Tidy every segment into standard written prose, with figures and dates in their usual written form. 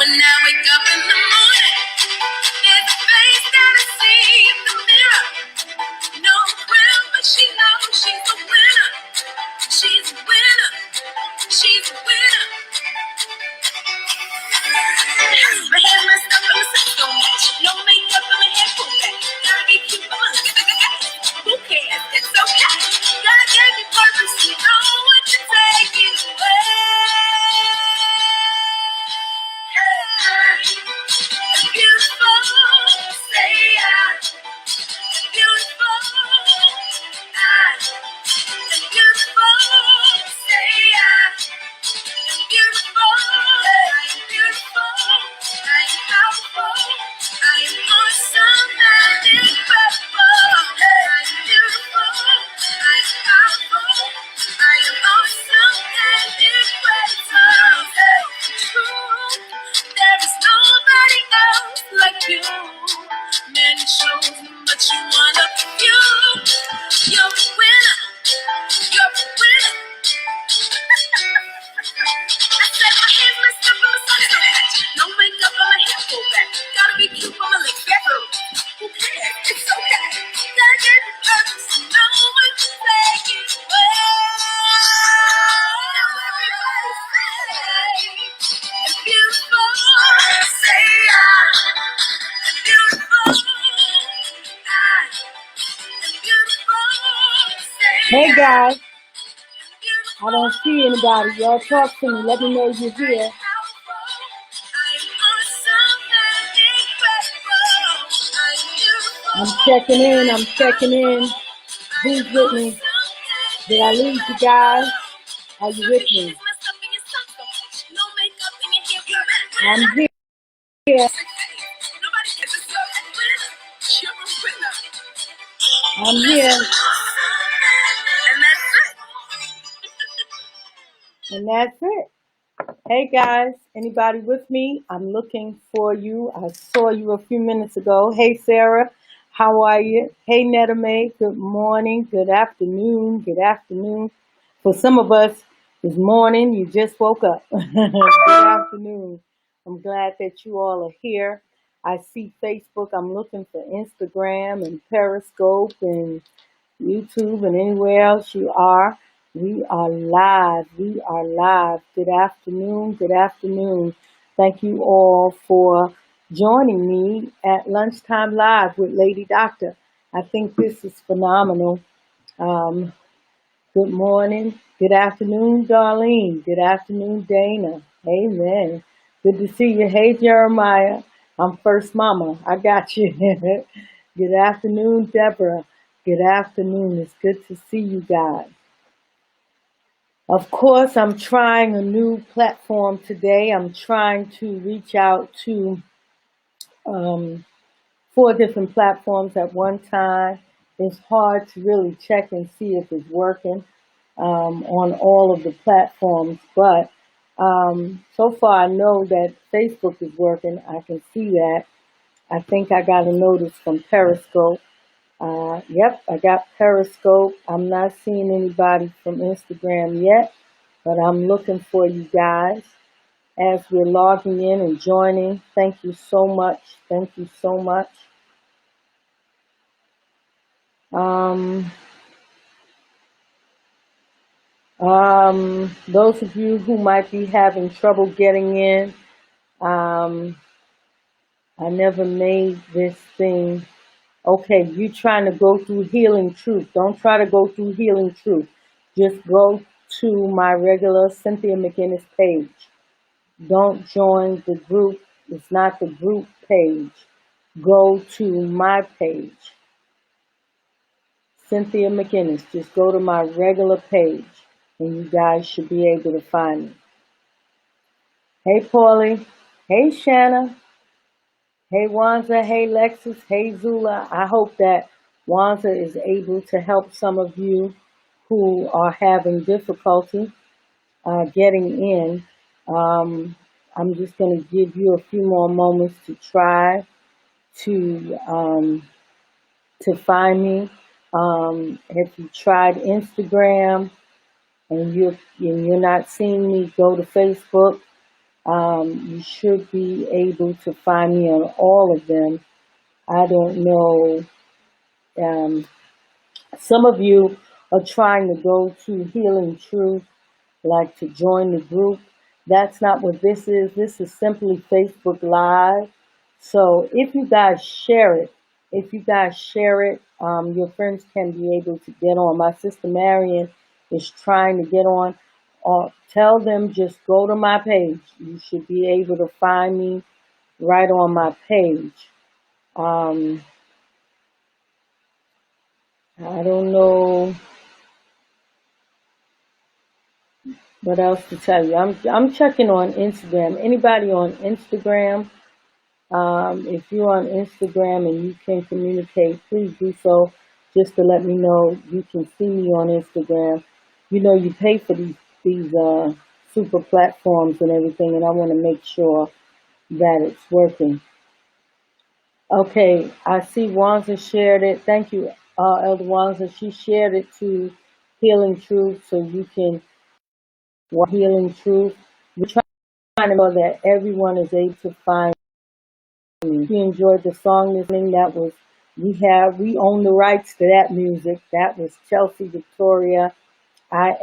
When I wake up in the morning, there's a face that I see in the mirror. No crown, but she knows she's a winner. She's a winner. She's a winner. My hair messed up and my socks don't match. No makeup and my hair pulled back. Gotta be cute, but my look at the guy. Who cares? It's okay. God gave me purpose. You know what to take it away. I'm beautiful. Say I'm beautiful. I'm beautiful. Say I'm beautiful. I'm beautiful. I am powerful. I am awesome and incredible. I'm beautiful. I am powerful. I am awesome and incredible. There is nobody else like you. Many shows, but you one of you. You're a winner. You're a winner. I said my hair's messed up and my socks don't match. No makeup on my hair pulled back. Gotta be cute on my legs barefoot. Who cares? It's okay. God gave me purpose. You know what to take it away. Now everybody say I'm beautiful. Say I'm beautiful. I'm beautiful. Say Hey guys, I don't see anybody. Y'all talk to me. Let me know you're here. I'm checking in. I'm checking in. Who's with me? Did I lose you guys? Are you with me? I'm here. I'm here. And that's it. Hey guys, anybody with me? I'm looking for you. I saw you a few minutes ago. Hey Sarah, how are you? Hey Netta Mae, good morning, good afternoon, good afternoon. For some of us, it's morning, you just woke up. Good afternoon. I'm glad that you all are here. I see Facebook. I'm looking for Instagram and Periscope and YouTube and anywhere else you are. We are live. We are live. Good afternoon. Good afternoon. Thank you all for joining me at Lunchtime Live with LadyDocta. I think this is phenomenal. Good morning. Good afternoon, Darlene. Good afternoon, Dana. Amen. Good to see you. Hey, Jeremiah. I'm First Mama. I got you. Good afternoon, Deborah. Good afternoon. It's good to see you guys. Of course, I'm trying a new platform today. I'm trying to reach out to 4 different platforms at one time. It's hard to really check and see if it's working on all of the platforms, but so far I know that Facebook is working. I can see that. I think I got a notice from Periscope. Yep, I got Periscope. I'm not seeing anybody from Instagram yet, but I'm looking for you guys as we're logging in and joining. Thank you so much. Thank you so much. Those of you who might be having trouble getting in, I never made this thing. Okay, you trying to go through Healing Truth. Don't try to go through Healing Truth. Just go to my regular Cynthia McInnis page. Don't join the group. It's not the group page. Go to my page. Cynthia McInnis. Just go to my regular page and you guys should be able to find me. Hey, Paulie. Hey, Shanna. Hey, Wanza. Hey, Lexus. Hey, Zula. I hope that Wanza is able to help some of you who are having difficulty getting in. I'm just going to give you a few more moments to try to find me. If you tried Instagram and you're not seeing me, go to Facebook. You should be able to find me on all of them. I don't know. Um, some of you are trying to go to Healing Truth, like to join the group. That's not what this is. This is simply Facebook Live. So if you guys share it, your friends can be able to get on. My sister Marion is trying to get on. Tell them just go to my page. You should be able to find me right on my page. Um, I don't know what else to tell you. I'm checking on Instagram. Anybody on Instagram? If you're on Instagram and you can communicate, please do so. Just to let me know you can see me on Instagram. You know, you pay for these super platforms and everything, and I want to make sure that it's working. Okay, I see Wanza shared it. Thank you, Elder Wanza. She shared it to Healing Truth, so you can watch Healing Truth. We're trying to know that everyone is able to find me. If you enjoyed the song this evening, we own the rights to that music. That was Chelsea Victoria. I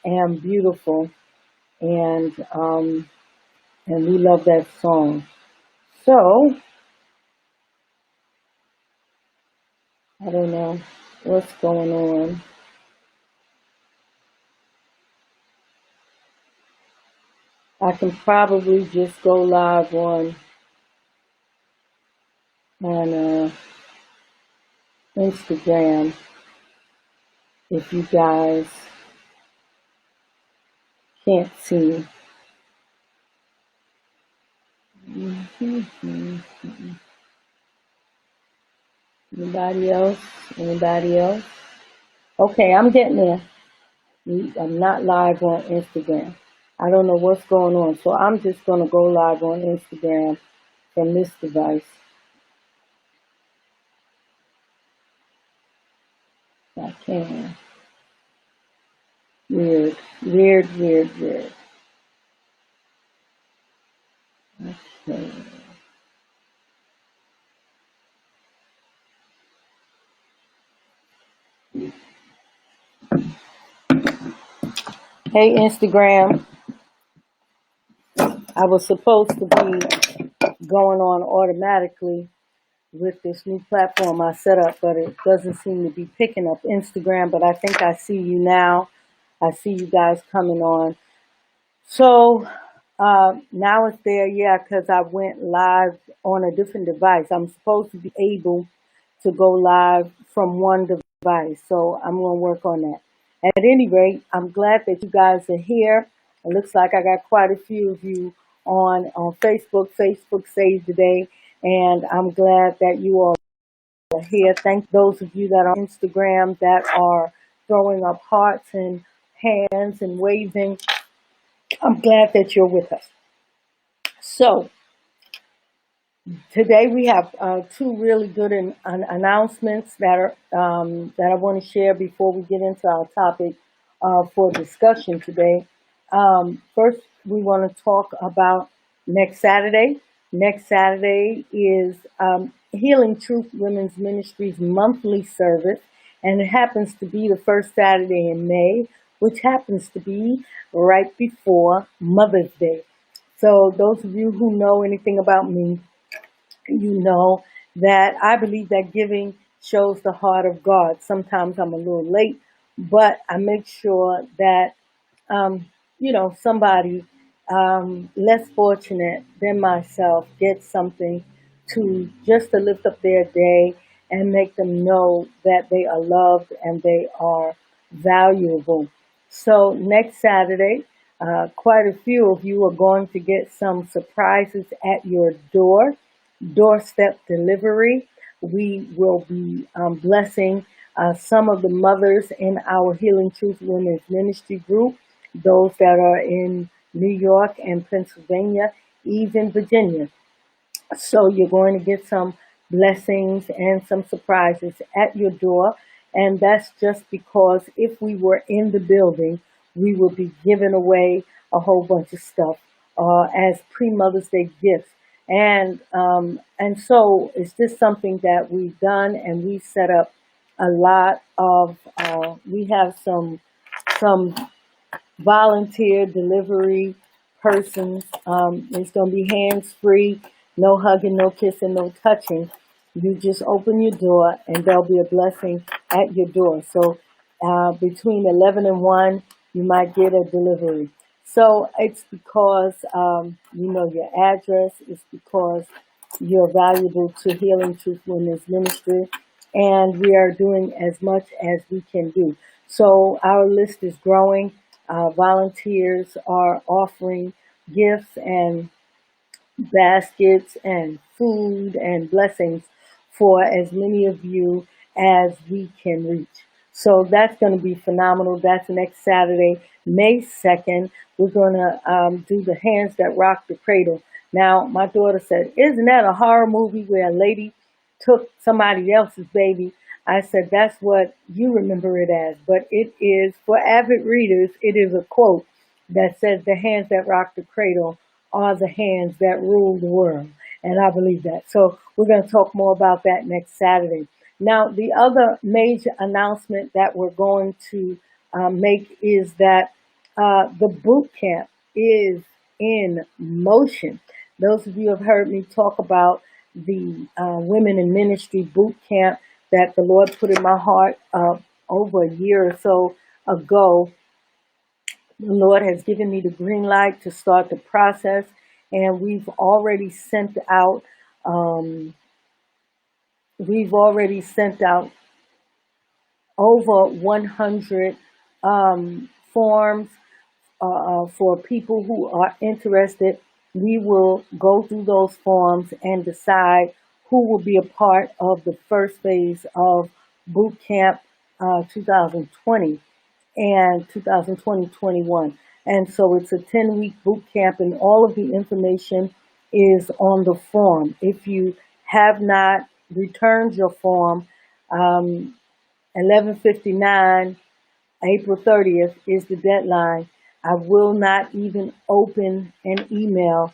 am beautiful, and we love that song. So I don't know what's going on. I can probably just go live on Instagram if you guys can't see me. Anybody else? Anybody else? Okay, I'm getting there. I'm not live on Instagram. I don't know what's going on, so I'm just going to go live on Instagram from this device. I can. Weird, weird, weird, weird. Okay. Hey, Instagram. I was supposed to be going on automatically with this new platform I set up, but it doesn't seem to be picking up Instagram, but I think I see you now. I see you guys coming on. So now it's there, yeah, because I went live on a different device. I'm supposed to be able to go live from one device, so I'm going to work on that. At any rate, I'm glad that you guys are here. It looks like I got quite a few of you on Facebook. Facebook Save the Day, and I'm glad that you all are here. Thank those of you that are on Instagram that are throwing up hearts and hands and waving. I'm glad that you're with us. So today we have two really good announcements that I want to share before we get into our topic for discussion today. First, we want to talk about next Saturday. Next Saturday is Healing Truth Women's Ministries monthly service, and it happens to be the first Saturday in May, which happens to be right before Mother's Day. So those of you who know anything about me, you know that I believe that giving shows the heart of God. Sometimes I'm a little late, but I make sure that, somebody less fortunate than myself gets something to lift up their day and make them know that they are loved and they are valuable. So next Saturday, quite a few of you are going to get some surprises at your doorstep delivery. We will be blessing some of the mothers in our Healing Truth Women's Ministry group, those that are in New York and Pennsylvania, even Virginia. So you're going to get some blessings and some surprises at your door. And that's just because if we were in the building, we would be giving away a whole bunch of stuff as pre-Mother's Day gifts. And so it's just something that we've done, and we set up a lot of, we have some volunteer delivery persons. It's going to be hands-free, no hugging, no kissing, no touching. You just open your door, and there'll be a blessing at your door. So between 11 and 1, you might get a delivery. So it's because you know your address. It's because you're valuable to Healing Truth Women's Ministry, and we are doing as much as we can do. So our list is growing. Volunteers are offering gifts and baskets and food and blessings for as many of you as we can reach. So that's going to be phenomenal. That's next Saturday, May 2nd. We're going to do the Hands That Rock the Cradle. Now, my daughter said, isn't that a horror movie where a lady took somebody else's baby? I said, that's what you remember it as. But it is, for avid readers, it is a quote that says, the hands that rock the cradle are the hands that rule the world. And I believe that. So we're going to talk more about that next Saturday. Now, the other major announcement that we're going to make is that the boot camp is in motion. Those of you who have heard me talk about the Women in Ministry boot camp that the Lord put in my heart over a year or so ago. The Lord has given me the green light to start the process, and we've already sent out over 100 forms for people who are interested. We will go through those forms and decide who will be a part of the first phase of Boot Camp 2020 and 2020-21. And so it's a 10-week boot camp, and all of the information is on the form. If you have not returned your form, 11:59, April 30th is the deadline. I will not even open an email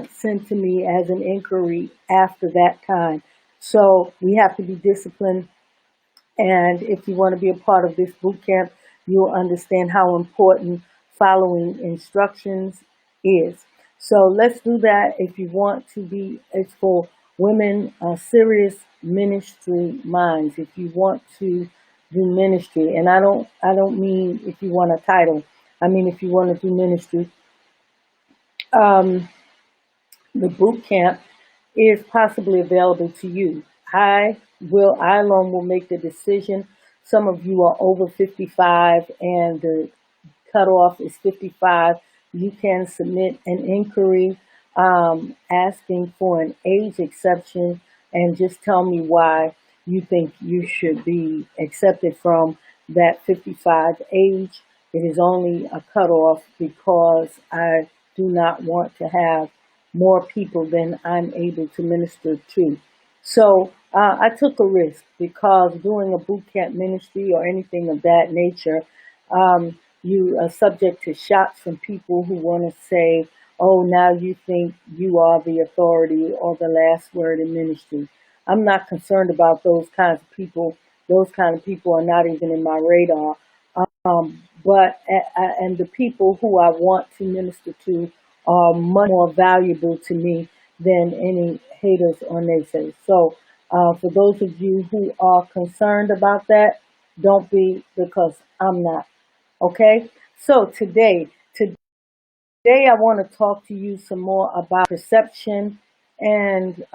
sent to me as an inquiry after that time. So we have to be disciplined. And if you want to be a part of this boot camp, you'll understand how important following instructions is. So let's do that. If you want to be, it's for women, serious ministry minds. If you want to do ministry, and I don't mean if you want a title. I mean if you want to do ministry. The boot camp is possibly available to you. I alone will make the decision. Some of you are over 55 and the cutoff is 55. You can submit an inquiry asking for an age exception and just tell me why you think you should be accepted from that 55 age. It is only a cutoff because I do not want to have more people than I'm able to minister to. So I took a risk because doing a boot camp ministry or anything of that nature, you are subject to shots from people who want to say, oh, now you think you are the authority or the last word in ministry. I'm not concerned about those kinds of people. Those kind of people are not even in my radar. And the people who I want to minister to are much more valuable to me than any haters or naysayers. So for those of you who are concerned about that, don't be, because I'm not. Okay? So today I want to talk to you some more about perception and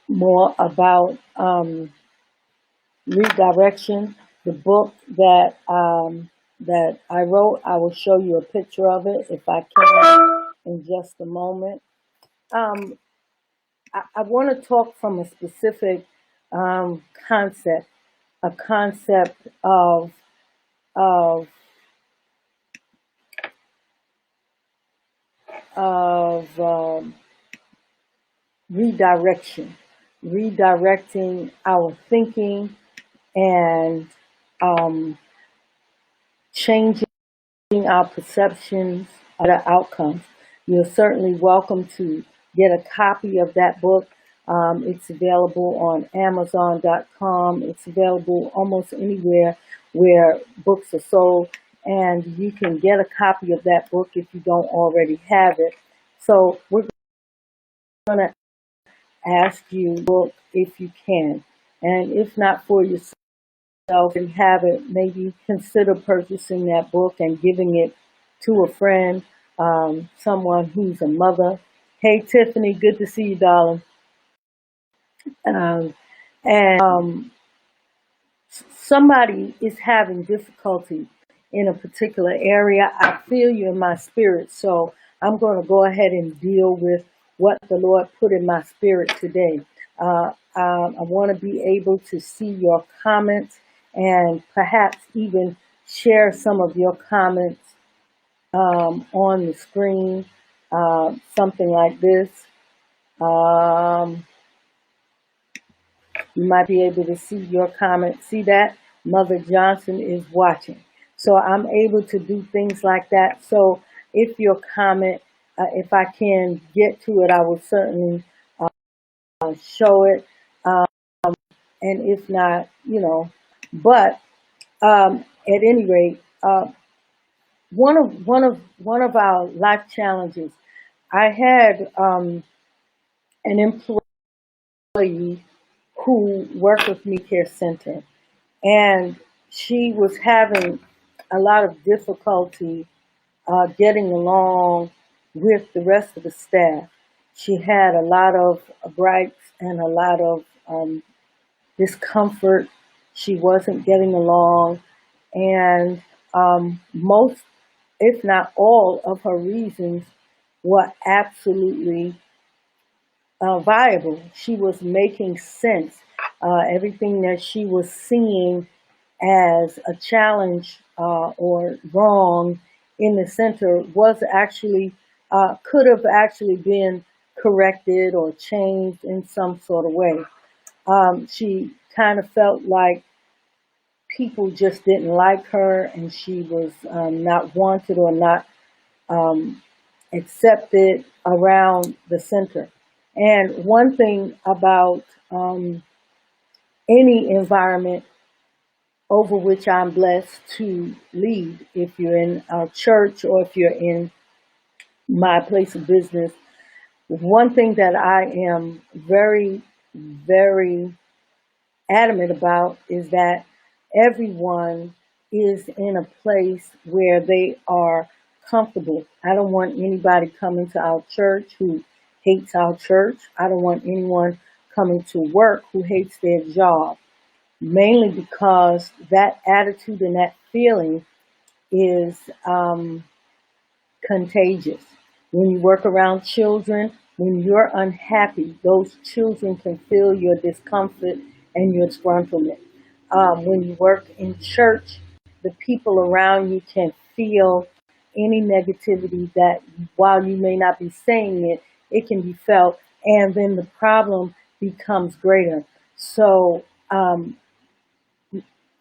more about redirection. The book that I wrote, I will show you a picture of it if I can in just a moment. I want to talk from a specific concept, a concept of of redirection, redirecting our thinking and changing our perceptions other outcomes. You're certainly welcome to get a copy of that book. It's available on Amazon.com. It's available almost anywhere where books are sold, and you can get a copy of that book if you don't already have it. So we're going to ask you to book if you can, and if not for yourself and have it, maybe consider purchasing that book and giving it to a friend, someone who's a mother. Hey Tiffany, good to see you, darling. Um, and somebody is having difficulty in a particular area. I feel you in my spirit, so I'm going to go ahead and deal with what the Lord put in my spirit today. I want to be able to see your comments and perhaps even share some of your comments on the screen, something like this. You might be able to see your comment. See that? Mother Johnson is watching. So I'm able to do things like that. So if your comment, if I can get to it, I will certainly show it. And if not, but at any rate, one of our life challenges, I had an employee who worked with Me Care Center, and she was having a lot of difficulty getting along with the rest of the staff. She had a lot of gripes and a lot of discomfort. She wasn't getting along, and most, if not all, of her reasons were absolutely viable. She was making sense. Everything that she was seeing as a challenge or wrong in the center was actually, could have actually been corrected or changed in some sort of way. She kind of felt like people just didn't like her, and she was not wanted or not accepted around the center. And one thing about any environment over which I'm blessed to lead, if you're in our church or if you're in my place of business, one thing that I am very, very adamant about is that everyone is in a place where they are comfortable. I don't want anybody coming to our church who hates our church. I don't want anyone coming to work who hates their job, mainly because that attitude and that feeling is contagious. When you work around children, when you're unhappy, those children can feel your discomfort and your disgruntlement. When you work in church, the people around you can feel any negativity that, while you may not be saying it, it can be felt, and then the problem becomes greater. So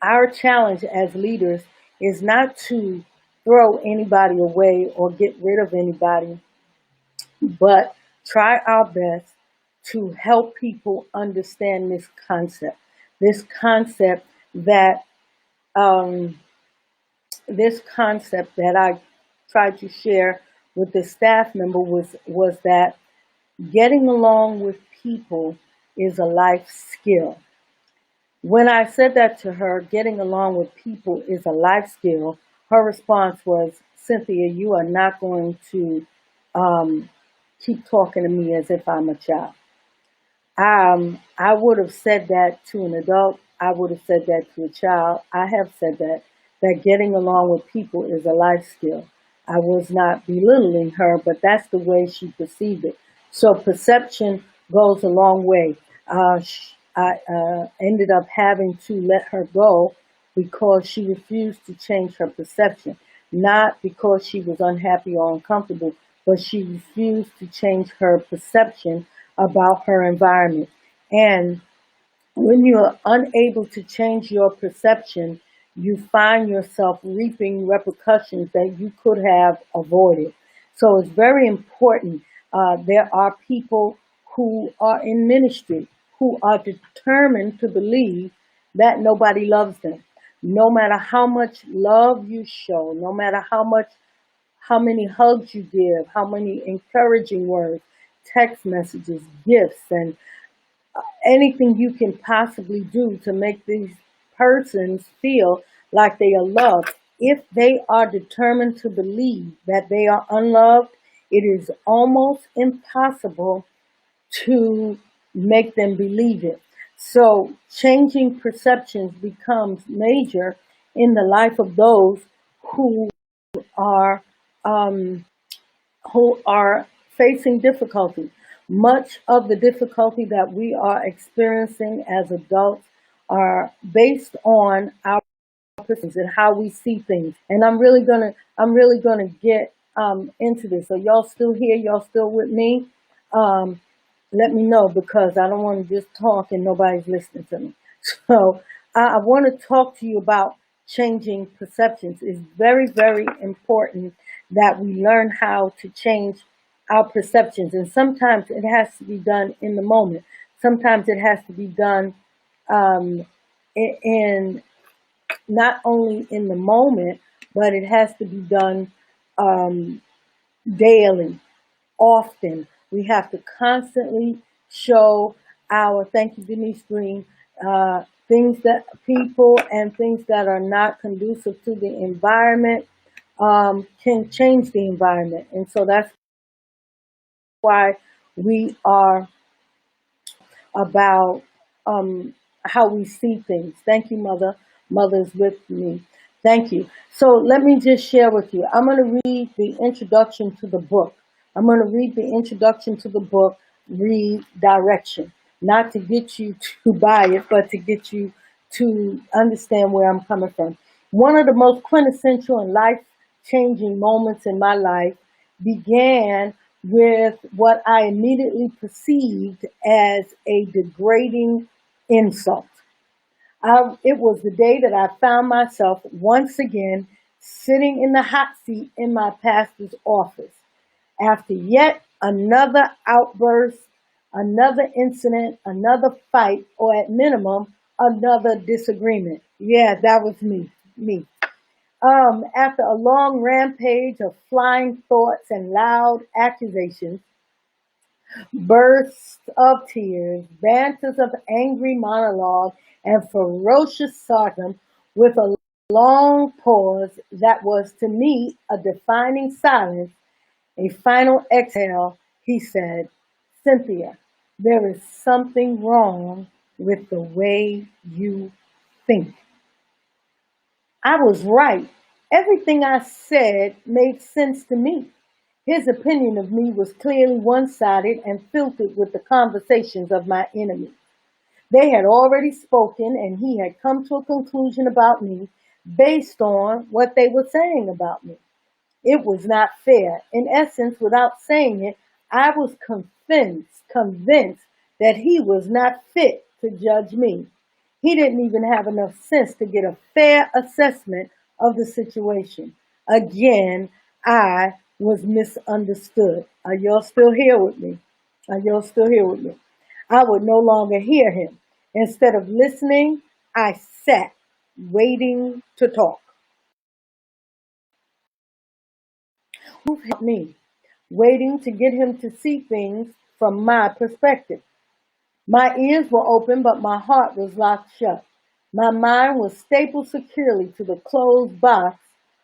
our challenge as leaders is not to throw anybody away or get rid of anybody, but try our best to help people understand this concept. This concept that um, I tried to share with the staff member was that getting along with people is a life skill. When I said that to her, getting along with people is a life skill, her response was, Cynthia, you are not going to keep talking to me as if I'm a child. I would have said that to an adult. I would have said that to a child. I have said that getting along with people is a life skill. I was not belittling her, but that's the way she perceived it. So perception goes a long way. I ended up having to let her go because she refused to change her perception. Not because she was unhappy or uncomfortable, but she refused to change her perception about her environment. And when you are unable to change your perception, you find yourself reaping repercussions that you could have avoided. So it's very important. There are people who are in ministry who are determined to believe that nobody loves them. No matter how much love you show, no matter how many hugs you give, how many encouraging words, text messages, gifts, and anything you can possibly do to make these persons feel like they are loved. If they are determined to believe that they are unloved, it is almost impossible to make them believe it. So changing perceptions becomes major in the life of those who are um, who are facing difficulty. Much of the difficulty that we are experiencing as adults are based on our perceptions and how we see things. And I'm really gonna get into this. So y'all still here? Y'all still with me? Um, Let me know, because I don't want to just talk and nobody's listening to me. So I want to talk to you about changing perceptions. It's very, very important that we learn how to change our perceptions. And sometimes it has to be done in the moment. Sometimes it has to be done um, in not only in the moment, but it has to be done um, daily, often. We have to constantly show thank you, Denise Green, things that people and things that are not conducive to the environment can change the environment. And so that's why we are about how we see things. Thank you, Mother. Mother's with me. Thank you. So let me just share with you. I'm going to read the introduction to the book. I'm going to read the introduction to the book, Redirection. Not to get you to buy it, but to get you to understand where I'm coming from. One of the most quintessential and life-changing moments in my life began with what I immediately perceived as a degrading insult. It was the day that I found myself once again sitting in the hot seat in my pastor's office after yet another outburst, another incident, another fight, or at minimum, another disagreement. Yeah, that was me. Me. After a long rampage of flying thoughts and loud accusations, bursts of tears, banters of angry monologue, and ferocious sarcasm, with a long pause that was to me a defining silence, a final exhale, he said, "Cynthia, there is something wrong with the way you think." I was right. Everything I said made sense to me. His opinion of me was clearly one-sided and filtered with the conversations of my enemies. They had already spoken, and he had come to a conclusion about me based on what they were saying about me. It was not fair. In essence, without saying it, I was convinced that he was not fit to judge me. He didn't even have enough sense to get a fair assessment of the situation. Again, I was misunderstood. Are y'all still here with me? Are y'all still here with me? I would no longer hear him. Instead of listening, I sat, waiting to talk. Who helped me? Waiting to get him to see things from my perspective. My ears were open, but my heart was locked shut. My mind was stapled securely to the closed box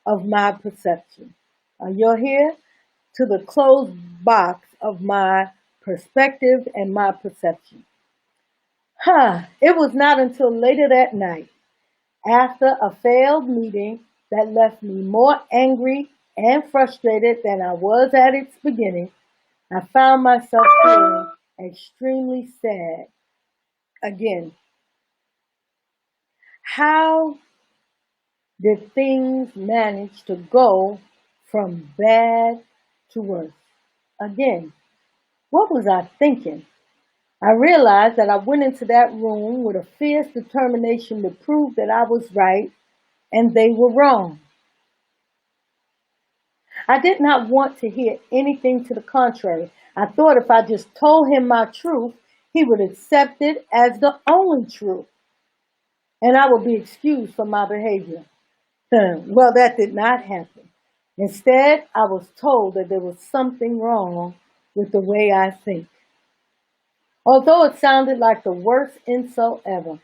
of my perception. Are you here? To the closed box of my perspective and my perception. It was not until later that night, after a failed meeting that left me more angry and frustrated than I was at its beginning, I found myself feeling extremely sad again. How did things manage to go from bad to worse? Again, what was I thinking? I realized that I went into that room with a fierce determination to prove that I was right and they were wrong. I did not want to hear anything to the contrary. I thought if I just told him my truth, he would accept it as the only truth, and I would be excused for my behavior. Well, that did not happen. Instead, I was told that there was something wrong with the way I think. Although it sounded like the worst insult ever,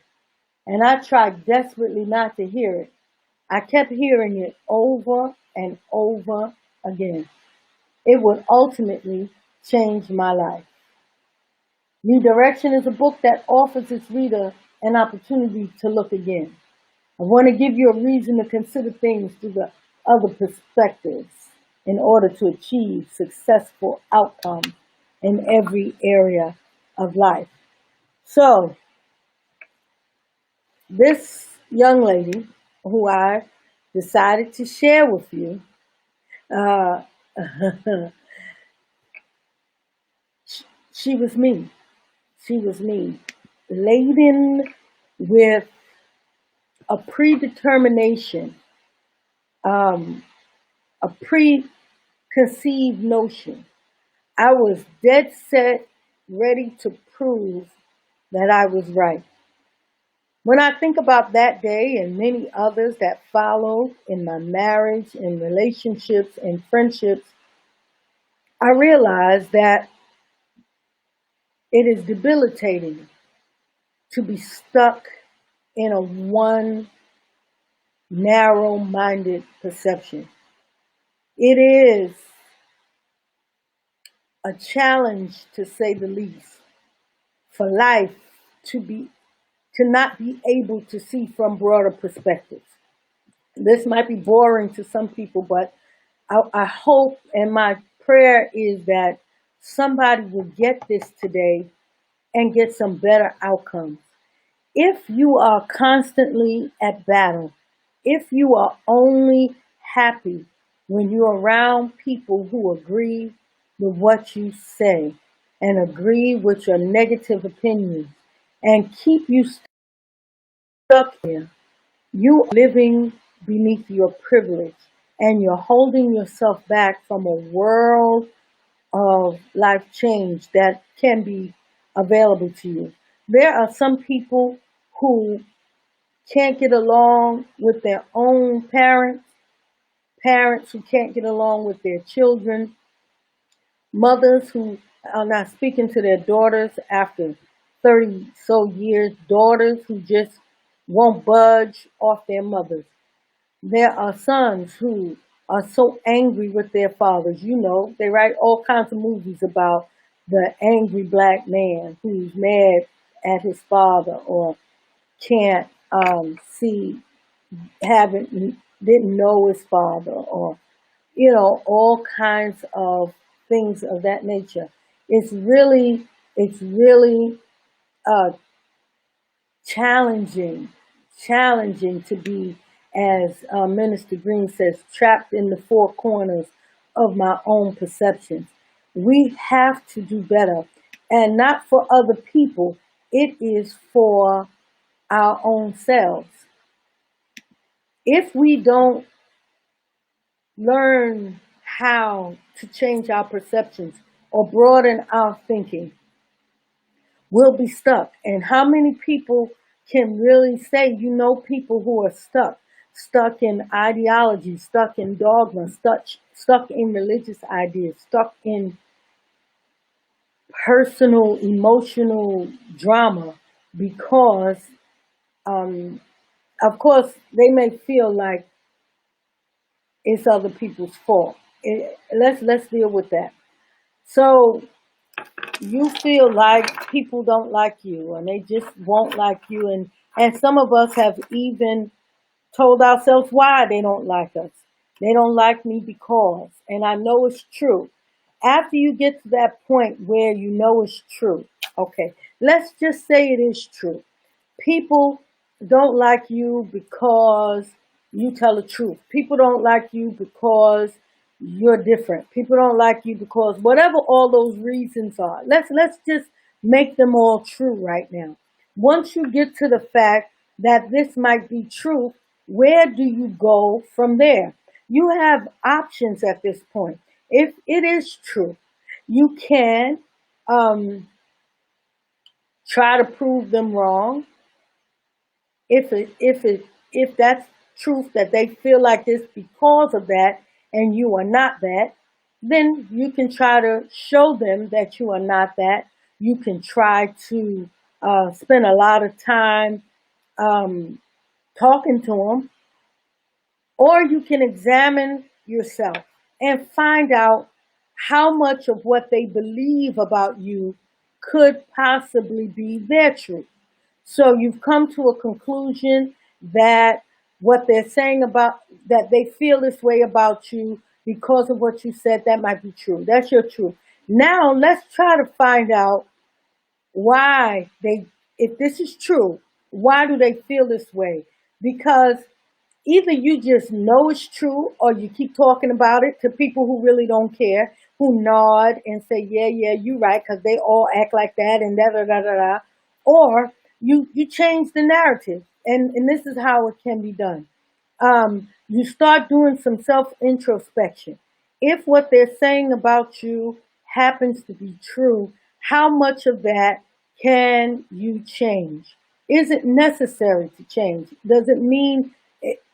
and I tried desperately not to hear it, I kept hearing it over and over again. It would ultimately change my life. Redirection is a book that offers its reader an opportunity to look again. I want to give you a reason to consider things through the other perspectives in order to achieve successful outcomes in every area of life. So, this young lady who I decided to share with you, uh, she was me. She was me, laden with a predetermination, a preconceived notion. I was dead set, ready to prove that I was right. When I think about that day and many others that followed in my marriage and relationships and friendships, I realize that it is debilitating to be stuck in a one narrow-minded perception. It is a challenge, to say the least, for life to be to not be able to see from broader perspectives. This might be boring to some people, but I hope, and my prayer is that somebody will get this today and get some better outcomes. If you are constantly at battle, if you are only happy when you're around people who agree with what you say and agree with your negative opinions and keep you stuck here, you are living beneath your privilege and you're holding yourself back from a world of life change that can be available to you. There are some people who can't get along with their own parents, parents who can't get along with their children, mothers who are not speaking to their daughters after 30 so years, daughters who just won't budge off their mothers. There are sons who are so angry with their fathers. You know, they write all kinds of movies about the angry black man who's mad at his father or can't see, haven't, didn't know his father, or, you know, all kinds of things of that nature. It's really uh, challenging, challenging to be, as Minister Green says, trapped in the four corners of my own perceptions. We have to do better, and not for other people. It is for our own selves. If we don't learn how to change our perceptions or broaden our thinking, we'll be stuck. And how many people can really say, you know, people who are stuck in ideology, stuck in dogma, stuck in religious ideas, stuck in personal, emotional drama because, of course, they may feel like it's other people's fault. Let's deal with that. So you feel like people don't like you and they just won't like you, and some of us have even told ourselves why they don't like us. They don't like me because, and I know it's true. After you get to that point where you know it's true, okay, let's just say it is true. People don't like you because you tell the truth. People don't like you because you're different. People don't like you because whatever all those reasons are. Let's just make them all true right now. Once you get to the fact that this might be true, where do you go from there? You have options at this point. If it is true, you can try to prove them wrong. If that's truth that they feel like this because of that, and you are not that, then you can try to show them that you are not that. You can try to spend a lot of time um, talking to them, or you can examine yourself and find out how much of what they believe about you could possibly be their truth. So you've come to a conclusion that what they're saying about that they feel this way about you because of what you said, that might be true. That's your truth. Now let's try to find out why they, if this is true, why do they feel this way? Because either you just know it's true or you keep talking about it to people who really don't care, who nod and say, yeah, yeah, you're right, because they all act like that and da da da da da. Or you change the narrative. And this is how it can be done. You start doing some self introspection. If what they're saying about you happens to be true, how much of that can you change? Is it necessary to change? Does it mean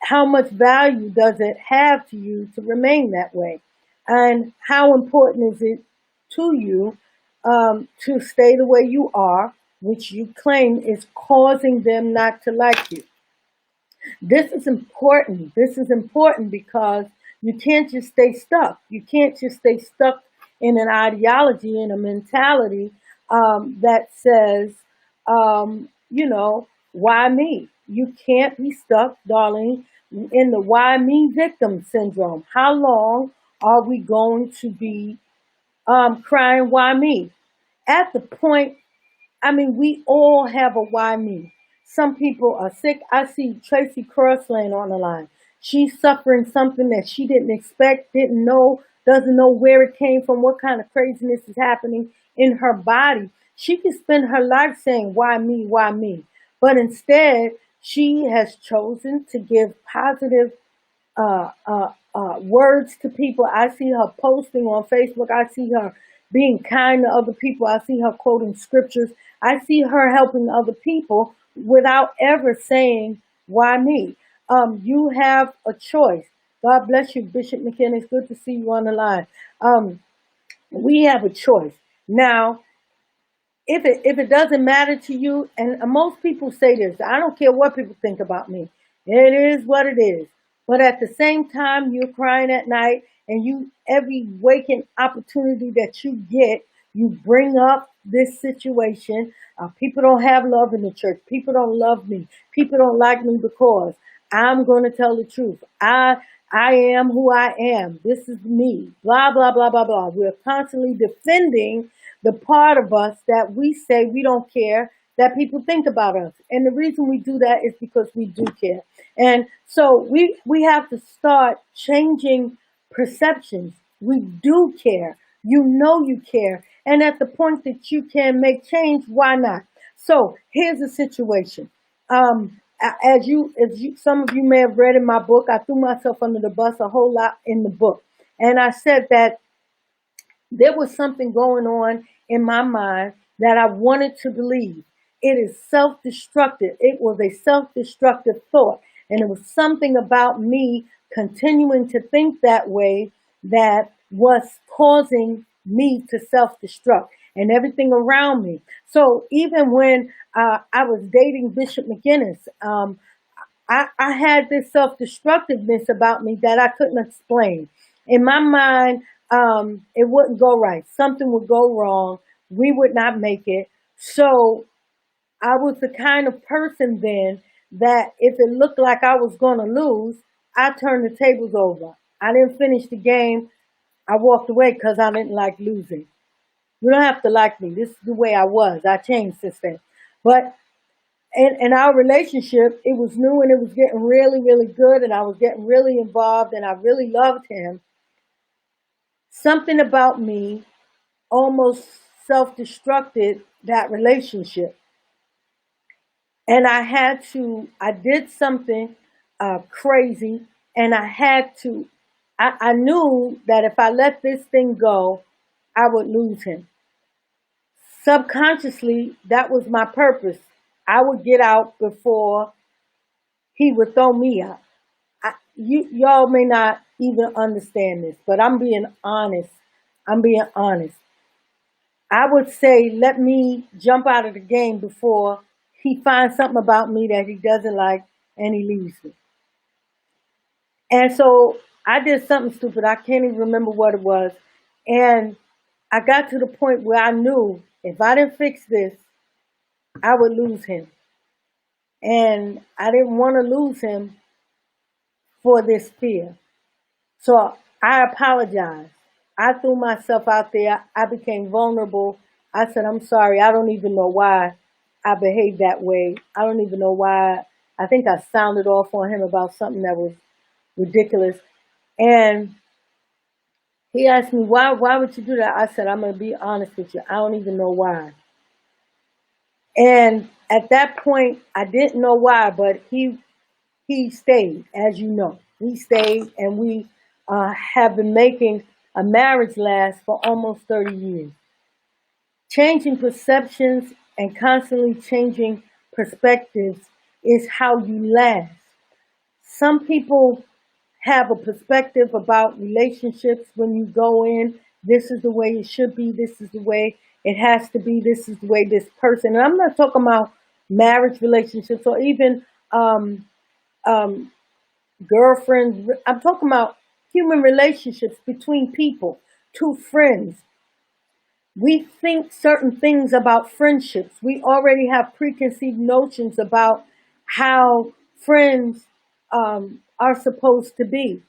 how much value does it have to you to remain that way? And how important is it to you to stay the way you are, which you claim is causing them not to like you? This is important. This is important because you can't just stay stuck. You can't just stay stuck in an ideology, in a mentality that says, why me? You can't be stuck, darling, in the why me victim syndrome. How long are we going to be crying, why me? At the point, I mean, we all have a why me. Some people are sick. I see Tracy Crossland on the line. She's suffering something that she didn't expect, didn't know, doesn't know where it came from, what kind of craziness is happening in her body. She could spend her life saying, why me, why me? But instead, she has chosen to give positive words to people. I see her posting on Facebook. I see her being kind to other people. I see her quoting scriptures. I see her helping other people without ever saying, why me? You have a choice. God bless you, Bishop McInnis. Good to see you on the line. We have a choice. Now, if it doesn't matter to you, and most people say this, I don't care what people think about me. It is what it is. But at the same time, you're crying at night, and you every waking opportunity that you get, you bring up this situation. People don't have love in the church. People don't love me. People don't like me because I'm going to tell the truth. I am who I am. This is me. Blah blah blah blah blah. We're constantly defending the part of us that we say we don't care that people think about us. And the reason we do that is because we do care. And so we have to start changing perceptions. We do care. You know you care. And at the point that you can make change, why not? So here's the situation. Some of you may have read in my book, I threw myself under the bus a whole lot in the book. And I said that there was something going on in my mind that I wanted to believe. It is self-destructive. It was a self-destructive thought. And it was something about me continuing to think that way that was causing me to self-destruct and everything around me. So even when I was dating Bishop McInnis, I had this self-destructiveness about me that I couldn't explain. In my mind, it wouldn't go right. Something would go wrong. We would not make it. So I was the kind of person then that if it looked like I was going to lose, I turned the tables over. I didn't finish the game. I walked away because I didn't like losing. You don't have to like me. This is the way I was. I changed since then. But in our relationship, it was new and it was getting really, really good. And I was getting really involved and I really loved him. Something about me almost self-destructed that relationship. And I did something crazy and I had to I knew that if I let this thing go, I would lose him. Subconsciously, that was my purpose. I would get out before he would throw me out. Y'all may not even understand this, but I'm being honest. I'm being honest. I would say, let me jump out of the game before he finds something about me that he doesn't like and he leaves me. And so I did something stupid. I can't even remember what it was. And I got to the point where I knew if I didn't fix this, I would lose him. And I didn't want to lose him for this fear. So I apologized. I threw myself out there. I became vulnerable. I said, I'm sorry. I don't even know why I behaved that way. I don't even know why. I think I sounded off on him about something that was ridiculous. And he asked me, why would you do that? I said, I'm going to be honest with you. I don't even know why. And at that point, I didn't know why, but he stayed, as you know. He stayed, and we have been making a marriage last for almost 30 years. Changing perceptions and constantly changing perspectives is how you last. Some people have a perspective about relationships when you go in. This is the way it should be. This is the way it has to be. This is the way this person. And I'm not talking about marriage relationships or even girlfriends. I'm talking about human relationships between people, two friends. We think certain things about friendships. We already have preconceived notions about how friends are supposed to be.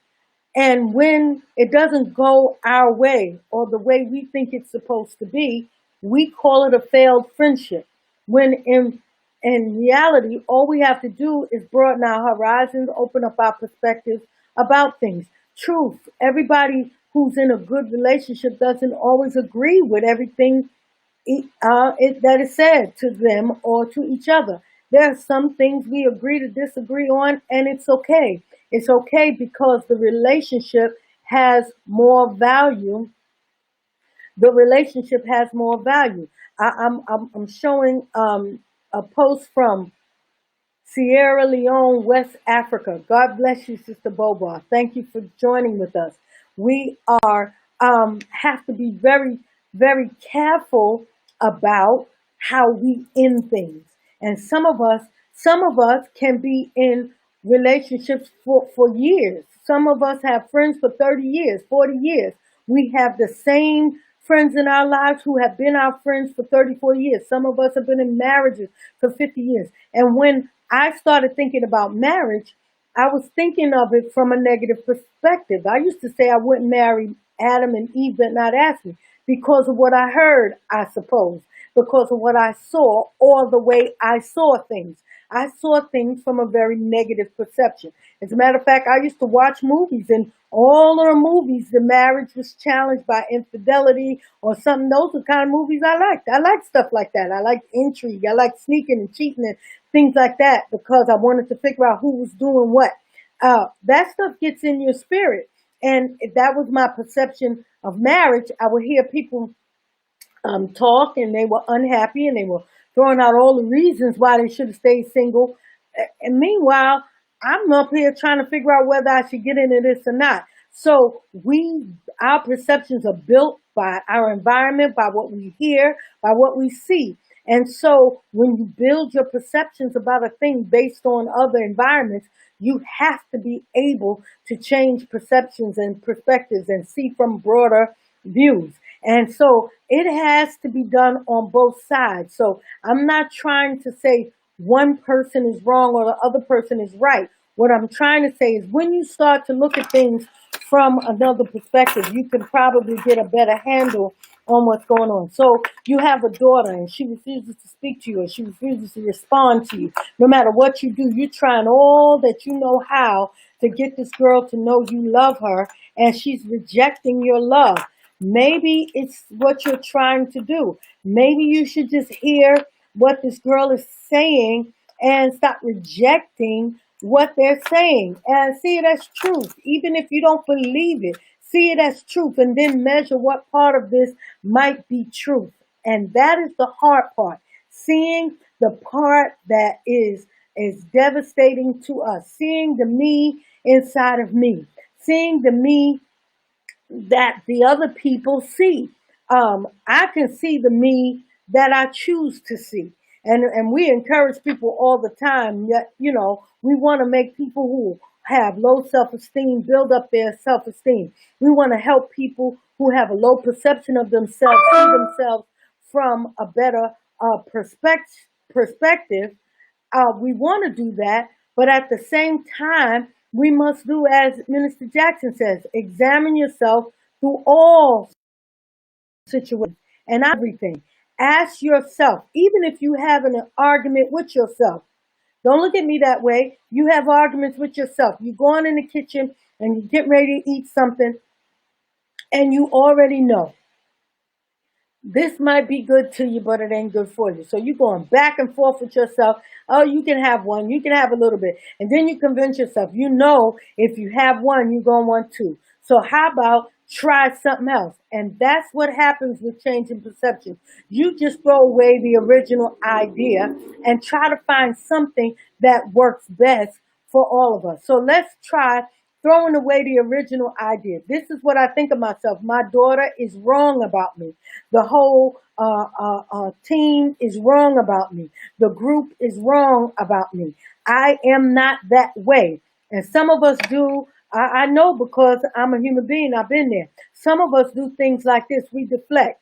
And when it doesn't go our way or the way we think it's supposed to be, we call it a failed friendship. When in reality, all we have to do is broaden our horizons, open up our perspectives about things. Truth. Everybody who's in a good relationship doesn't always agree with everything that is said to them or to each other. There are some things we agree to disagree on, and it's okay. It's okay because the relationship has more value. The relationship has more value. I'm showing a post from Sierra Leone, West Africa. God bless you, Sister Bobor. Thank you for joining with us. We are have to be very, very careful about how we end things. And some of us can be in relationships for years. Some of us have friends for 30 years, 40 years. We have the same friends in our lives who have been our friends for 34 years. Some of us have been in marriages for 50 years. And when I started thinking about marriage, I was thinking of it from a negative perspective. I used to say I wouldn't marry Adam and Eve but not ask me because of what I heard, I suppose, because of what I saw or the way I saw things. I saw things from a very negative perception. As a matter of fact, I used to watch movies, and all of the movies, the marriage was challenged by infidelity or something. Those are the kind of movies I liked. I like stuff like that. I like intrigue. I like sneaking and cheating and things like that because I wanted to figure out who was doing what. That stuff gets in your spirit. And if that was my perception of marriage, I would hear people talk, and they were unhappy, and they were throwing out all the reasons why they should have stayed single. And meanwhile, I'm up here trying to figure out whether I should get into this or not. So our perceptions are built by our environment, by what we hear, by what we see. And so when you build your perceptions about a thing based on other environments, you have to be able to change perceptions and perspectives and see from broader views. And so it has to be done on both sides. So I'm not trying to say one person is wrong or the other person is right. What I'm trying to say is when you start to look at things from another perspective, you can probably get a better handle on what's going on. So you have a daughter and she refuses to speak to you or she refuses to respond to you. No matter what you do, you're trying all that you know how to get this girl to know you love her, and she's rejecting your love. Maybe it's what you're trying to do. Maybe you should just hear what this girl is saying and stop rejecting what they're saying and see it as truth. Even if you don't believe it, see it as truth and then measure what part of this might be truth. And that is the hard part. Seeing the part that is devastating to us. Seeing the me inside of me. Seeing the me that the other people see. I can see the me that I choose to see. And we encourage people all the time that, we want to make people who have low self-esteem build up their self-esteem. We want to help people who have a low perception of themselves see themselves from a better perspective. We want to do that, but at the same time, we must do as Minister Jackson says, examine yourself through all situations and everything. Ask yourself, even if you have an argument with yourself, don't look at me that way. You have arguments with yourself. You go on in the kitchen and you get ready to eat something and you already know this might be good to you, but it ain't good for you. So you're going back and forth with yourself. Oh, you can have one. You can have a little bit. And then you convince yourself, if you have one, you're going to want two. So how about try something else? And that's what happens with changing perception. You just throw away the original idea and try to find something that works best for all of us. So let's try throwing away the original idea. This is what I think of myself. My daughter is wrong about me. The whole team is wrong about me. The group is wrong about me. I am not that way. And some of us do. I know because I'm a human being. I've been there. Some of us do things like this. We deflect.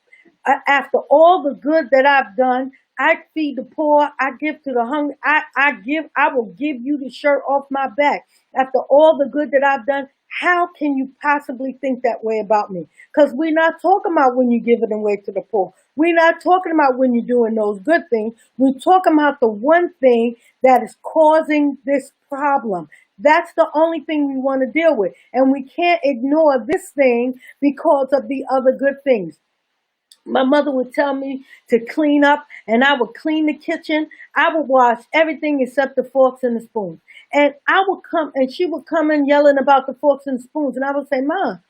After all the good that I've done, I feed the poor. I give to the hungry. I will give you the shirt off my back. After all the good that I've done, how can you possibly think that way about me? Because we're not talking about when you're giving away to the poor. We're not talking about when you're doing those good things. We're talking about the one thing that is causing this problem. That's the only thing we want to deal with. And we can't ignore this thing because of the other good things. My mother would tell me to clean up, and I would clean the kitchen. I would wash everything except the forks and the spoons. And she would come in yelling about the forks and spoons. And I would say, Mom,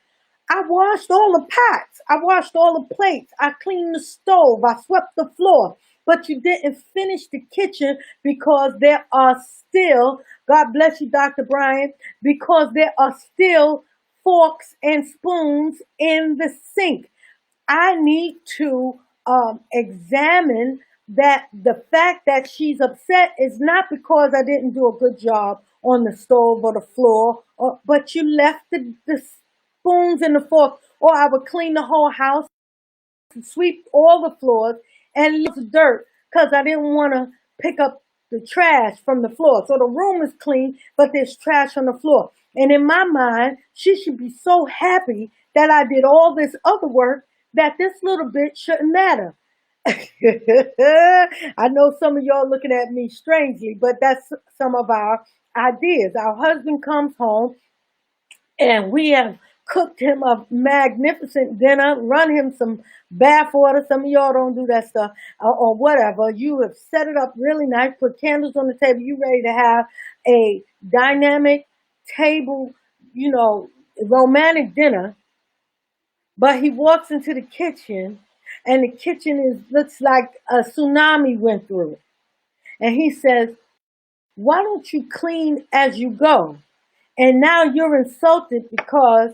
I washed all the pots. I washed all the plates. I cleaned the stove. I swept the floor. But you didn't finish the kitchen because there are still, God bless you, Dr. Brian, because there are still forks and spoons in the sink. I need to examine that the fact that she's upset is not because I didn't do a good job on the stove or the floor, but you left the spoons and the forks, or I would clean the whole house and sweep all the floors and leave dirt because I didn't want to pick up the trash from the floor. So the room is clean, but there's trash on the floor. And in my mind, she should be so happy that I did all this other work that this little bit shouldn't matter. I know some of y'all looking at me strangely, but that's some of our ideas. Our husband comes home and we have cooked him a magnificent dinner, run him some bath water. Some of y'all don't do that stuff or whatever. You have set it up really nice, put candles on the table. You ready to have a dynamic table, romantic dinner. But he walks into the kitchen and the kitchen looks like a tsunami went through it. And he says, why don't you clean as you go? And now you're insulted because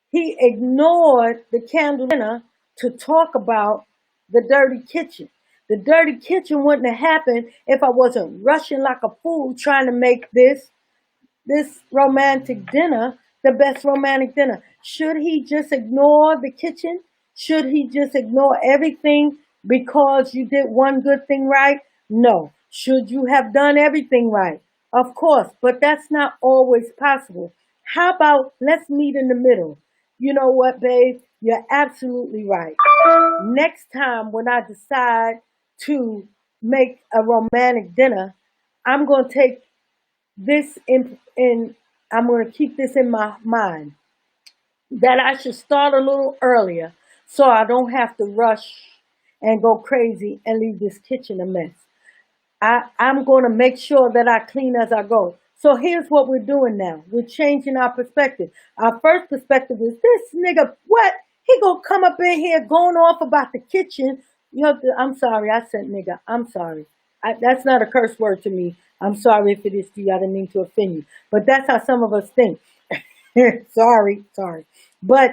he ignored the candle dinner to talk about the dirty kitchen. The dirty kitchen wouldn't have happened if I wasn't rushing like a fool trying to make this romantic dinner the best romantic dinner. Should he just ignore the kitchen? Should he just ignore everything because you did one good thing right? No. Should you have done everything right? Of course, but that's not always possible. How about let's meet in the middle? You know what, babe? You're absolutely right. Next time when I decide to make a romantic dinner, I'm going to take this I'm going to keep this in my mind that I should start a little earlier so I don't have to rush and go crazy and leave this kitchen a mess. I'm going to make sure that I clean as I go. So here's what we're doing now. We're changing our perspective. Our first perspective is this nigga, what? He gonna come up in here going off about the kitchen. You know, I'm sorry, I said nigga. I'm sorry. That's not a curse word to me. I'm sorry if it is to you. I didn't mean to offend you. But that's how some of us think. sorry. But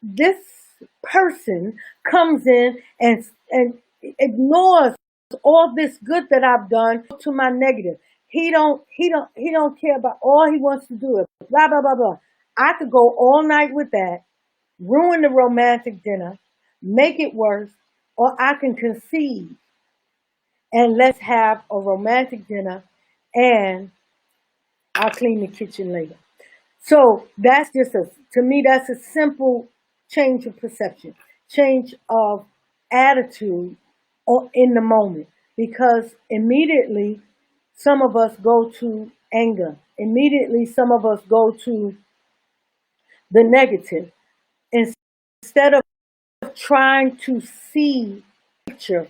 this person comes in and ignores all this good that I've done to my negative. He don't care about, all he wants to do is blah blah blah blah. I could go all night with that, ruin the romantic dinner, make it worse, or I can concede and let's have a romantic dinner and I'll clean the kitchen later. So that's just to me, that's a simple change of perception, change of attitude in the moment. Because immediately, some of us go to anger. Immediately, some of us go to the negative. Instead of trying to see the picture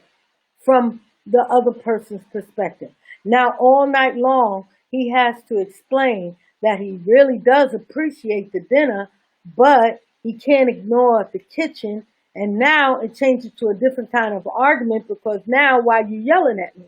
from the other person's perspective. Now, all night long, he has to explain that he really does appreciate the dinner, but he can't ignore the kitchen. And now it changes to a different kind of argument because now, why you yelling at me?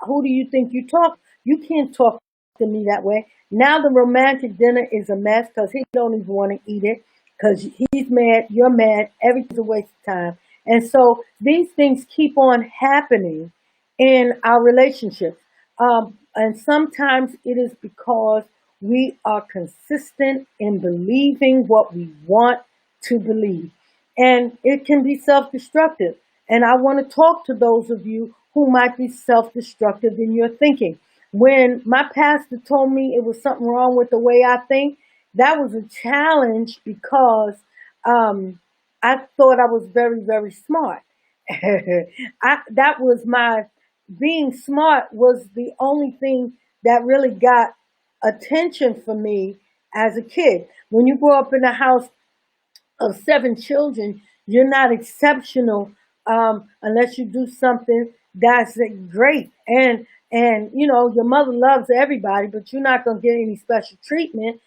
Who do you think you talk? You can't talk to me that way. Now the romantic dinner is a mess because he don't even want to eat it because he's mad, you're mad, everything's a waste of time. And so these things keep on happening in our relationships. And sometimes it is because we are consistent in believing what we want to believe. And it can be self-destructive. And I want to talk to those of you who might be self-destructive in your thinking. When my pastor told me it was something wrong with the way I think, that was a challenge because I thought I was very, very smart. That was my, being smart was the only thing that really got attention for me as a kid. When you grow up in a house of 7 children, you're not exceptional unless you do something that's great. And you know, your mother loves everybody, but you're not going to get any special treatment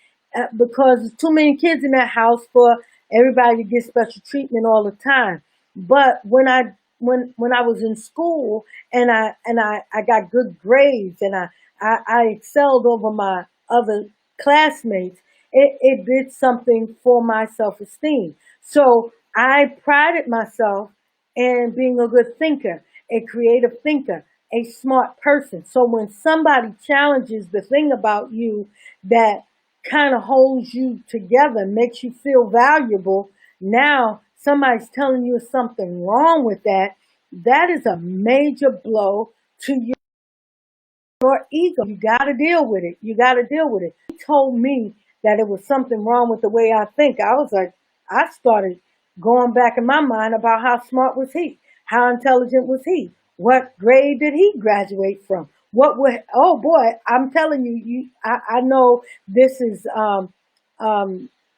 because there's too many kids in that house for everybody to get special treatment all the time. But when I was in school and I got good grades and I excelled over my other classmates, it did something for my self-esteem. So I prided myself in being a good thinker, a creative thinker, a smart person. So when somebody challenges the thing about you that kind of holds you together, makes you feel valuable, now somebody's telling you something wrong with that, that is a major blow to your ego. You got to deal with it. You got to deal with it. He told me that it was something wrong with the way I think. I was like, I started going back in my mind about how smart was he? How intelligent was he? What grade did he graduate from? What would, oh boy, I'm telling you, I know this is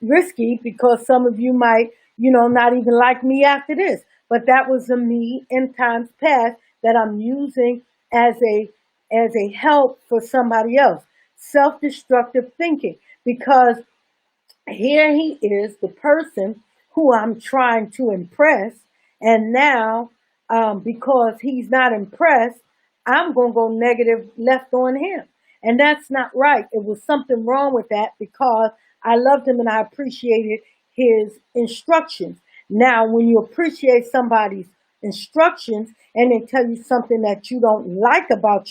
risky because some of you might, not even like me after this. But that was a me in times past that I'm using as a help for somebody else. Self-destructive thinking. Because here he is, the person who I'm trying to impress, and now because he's not impressed, I'm going to go negative left on him. And that's not right. It was something wrong with that because I loved him and I appreciated his instructions. Now, when you appreciate somebody's instructions and they tell you something that you don't like about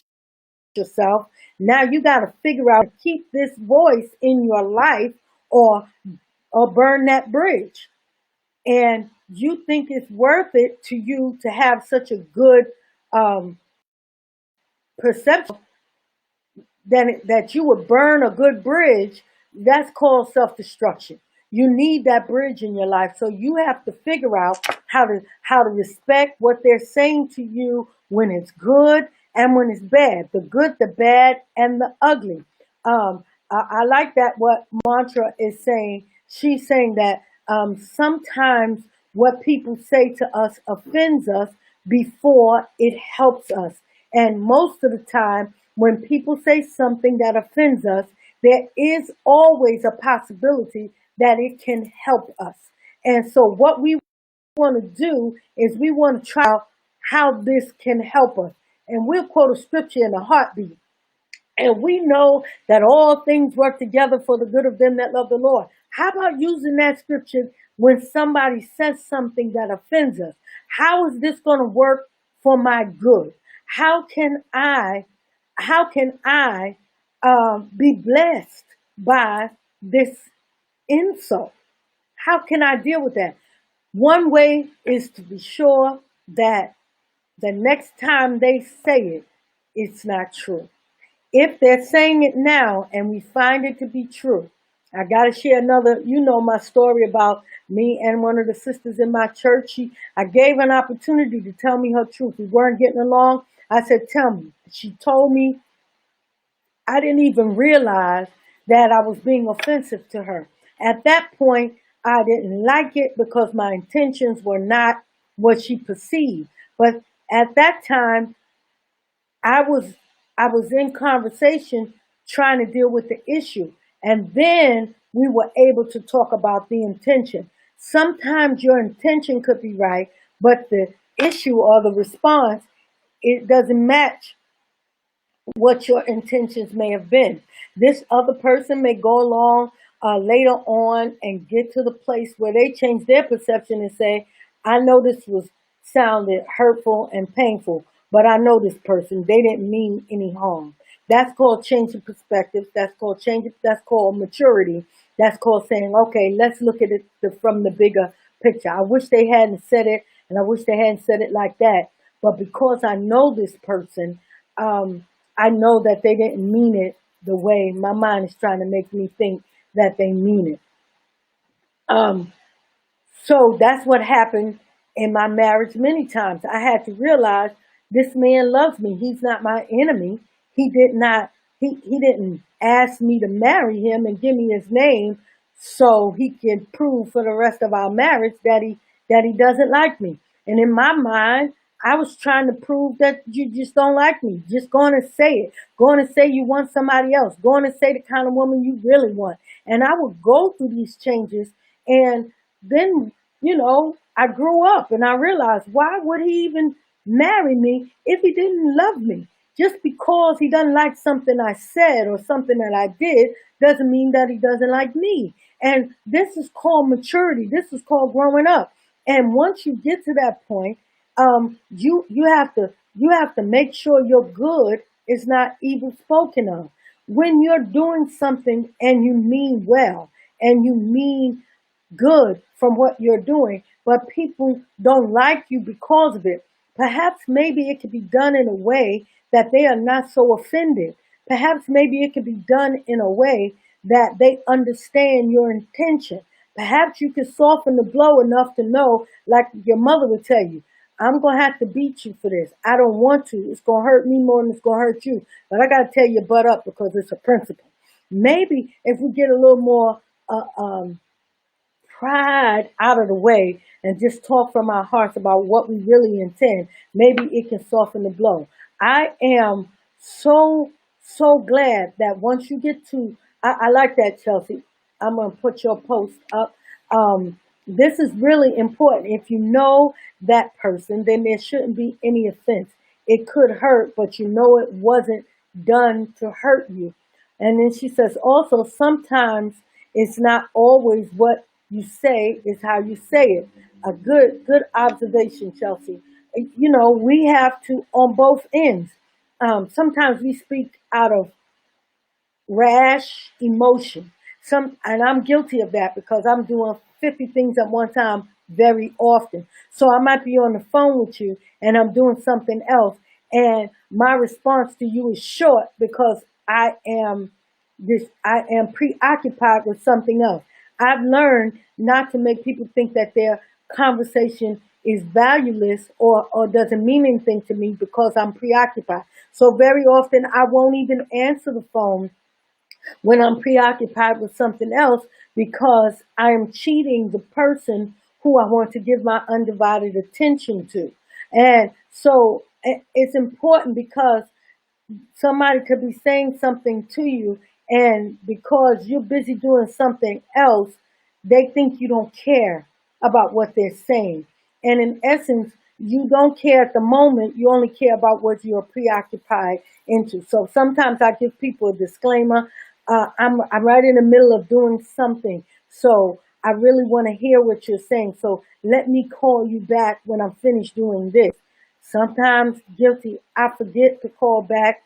yourself, now you got to figure out, keep this voice in your life or burn that bridge. And you think it's worth it to you to have such a good perception that you would burn a good bridge. That's called self-destruction. You need that bridge in your life. So you have to figure out how to respect what they're saying to you when it's good and when it's bad, the good, the bad, and the ugly. I like that what Mantra is saying. She's saying that sometimes what people say to us offends us before it helps us. And most of the time, when people say something that offends us, there is always a possibility that it can help us. And so what we want to do is we want to try out how this can help us. And we'll quote a scripture in a heartbeat. And we know that all things work together for the good of them that love the Lord. How about using that scripture when somebody says something that offends us? How is this going to work for my good? How can I, be blessed by this insult? How can I deal with that? One way is to be sure that the next time they say it, it's not true. If they're saying it now and we find it to be true, I got to share another, my story about me and one of the sisters in my church. I gave her an opportunity to tell me her truth. We weren't getting along. I said, tell me. She told me. I didn't even realize that I was being offensive to her. At that point, I didn't like it because my intentions were not what she perceived. But at that time, I was in conversation trying to deal with the issue. And then we were able to talk about the intention. Sometimes your intention could be right, but the issue or the response, it doesn't match what your intentions may have been. This other person may go along later on and get to the place where they change their perception and say, I know this was sounded hurtful and painful, but I know this person, they didn't mean any harm. That's called changing perspectives. That's called maturity. That's called saying, okay, let's look at it from the bigger picture. I wish they hadn't said it, and I wish they hadn't said it like that. But because I know this person, I know that they didn't mean it the way my mind is trying to make me think that they mean it. So that's what happened in my marriage many times. I had to realize this man loves me. He's not my enemy. He didn't ask me to marry him and give me his name so he can prove for the rest of our marriage that he doesn't like me. And in my mind, I was trying to prove that you just don't like me. Just going to say it. Going to say you want somebody else. Going to say the kind of woman you really want. And I would go through these changes. And then, I grew up and I realized, why would he even marry me if he didn't love me? Just because he doesn't like something I said or something that I did doesn't mean that he doesn't like me. And this is called maturity. This is called growing up. And once you get to that point, you have to make sure your good is not evil spoken of. When you're doing something and you mean well and you mean good from what you're doing, but people don't like you because of it, perhaps maybe it could be done in a way that they are not so offended. Perhaps maybe it could be done in a way that they understand your intention. Perhaps you could soften the blow enough to know, like your mother would tell you, I'm going to have to beat you for this. I don't want to. It's going to hurt me more than it's going to hurt you. But I got to tell you, butt up, because it's a principle. Maybe if we get a little more pride out of the way and just talk from our hearts about what we really intend, maybe it can soften the blow. I am so glad that once you get to, I like that, Chelsea. I'm going to put your post up. This is really important. If you know that person, then there shouldn't be any offense. It could hurt, but you know it wasn't done to hurt you. And then she says, also, sometimes it's not always what you say, it's how you say it. A good observation, Chelsea. We have to, on both ends. Sometimes we speak out of rash emotion. And I'm guilty of that because I'm doing 50 things at one time very often. So I might be on the phone with you and I'm doing something else, and my response to you is short because I am preoccupied with something else. I've learned not to make people think that their conversation is valueless or doesn't mean anything to me because I'm preoccupied. So very often I won't even answer the phone when I'm preoccupied with something else because I am cheating the person who I want to give my undivided attention to. And so it's important because somebody could be saying something to you, and because you're busy doing something else, they think you don't care about what they're saying. And in essence, you don't care at the moment, you only care about what you're preoccupied into. So sometimes I give people a disclaimer. I'm right in the middle of doing something, so I really want to hear what you're saying, so let me call you back when I'm finished doing this. Sometimes, guilty, I forget to call back,